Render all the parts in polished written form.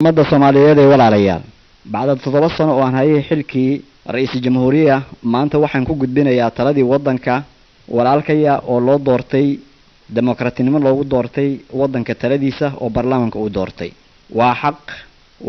مدة صومالية ولا ريال بعد تتوصل وأن هي حلكي رئيس الجمهورية ما أنت وحن كوجد بينا يا تردي وضنك ولا الكيا والله دورتي ديمقراطيين من لو دورتي وضنك ترديسة وبرلمانك ودورتي وحق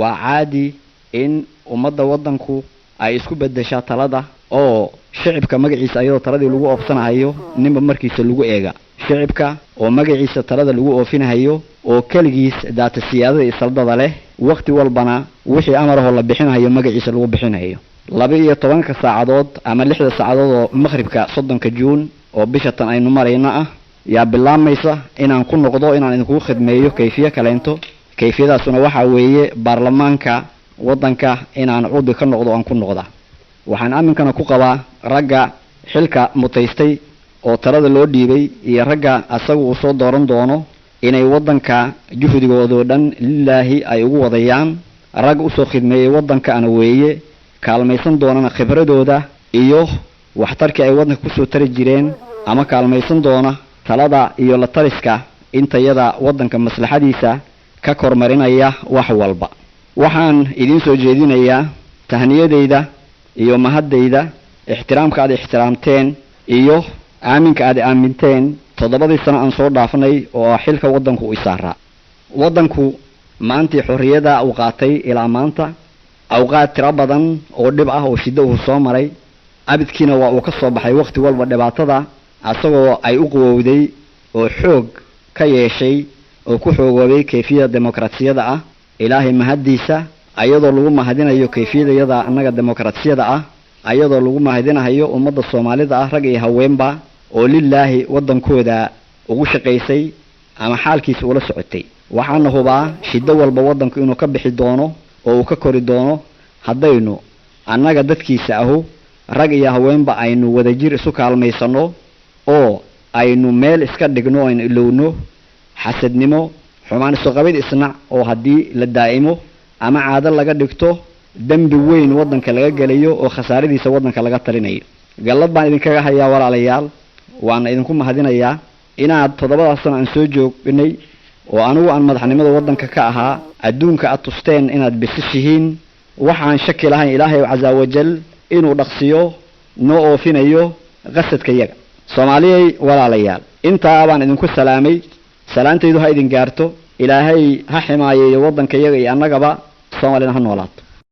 وعادي إن ومدة وضنكو أي اسكو بدشا تلدا أو شعبك مجلس أيضا تردي لجوء أوفسنا هيو نم مركز لجوء إيجا شعبك ومجلس تردي لجوء أوفينا هيو وكلجيس ذات السيادة يصلد عليه وقت والبنا وحي أمره الله بحنا هيو مجلس لجوء بحنا هيو لبي طبعاً ساعدود أما لحد ساعدود مغرب كصدن كجون وبشة أي نمرينا يا بالله ميسا إن نكون نقضوا إن نكون خدميو كيفية كلامته كيفية سنوحة ويا برلمانك وضنك إن نعود كنقضوا أنكون نقضا وحن أمن كنا كوكوا رجع حلقة متيستي أو ترى اللودي بي يرجع أسوأ صوت دورن دونه إن يوضنك جهد جودان لله أي وضيان رجع أسوأ خدمة وضنك أنا ويا kaalmaysan doonana khibradooda iyo waxtarka ay wadna ku soo tari jireen ama kaalmaysan doona talada iyo la taliska intayada wadanka maslaxadiisa ka kormarinaya wax walba waxaan idin soo jeedinayaa tahniyadeyda iyo mahadeyda ixtiraamka aad ixtiraamteen iyo aaminka aad aaminteen 7 sano aan soo dhaafnay oo xilka wadanku u isaaraa wadanku maanta xorriyada uu qaatay ilaa maanta أوقات ترابضاً أو دبعة أو شدة وصامري أبد كنا وكسر بحي وقت والبدبعة أصله أي أقوى ودي وحوج كي شيء وكحوج وبي كيفية ديمقراطية دعة إلهي مهديسة أيضا لو ما هدينا يو كيفية يدا أنك ديمقراطية دعة أيضا لو ما هدينا هيو أمد الصومالي دعة رجع هوين با ولله ودم كودا وغش قيسي أما حال كيس ولا سعتي وحنه با شدة والبوضن كأنه كبح الدونه oo ka kori doono hadaynu annaga dadkiisa ahu rag iyo haweenba aynu wadajir isu kaalmaysano oo aynu meel iska dhigno oo aynu ilowno xasadnimo xumaan isu qabid isna oo hadii la daa'imo ama caado laga dhigto dambi weyn wadanka laga galayo oo khasaaradiisa wadanka laga talinayo galad baan idinkaga hayaa walaalayaal waan idinku mahadinayaa inaad 7 sano aan soo joognay oo anigu aan madaxnimada wadanka ka ahaa adduunka aad tusteen inaad bisishihiin waxaan shaki lahayn ilaahay azza wajal inuu dhaqsiyo noo oofinayo qasadka yaga Soomaaliyay walaalayaal inta baan idinku salaamay salaantaydu ha idin gaarto ilaahay ha ximaayeeyo wadanka yaga iyo annagaba Soomaalina ha noolaato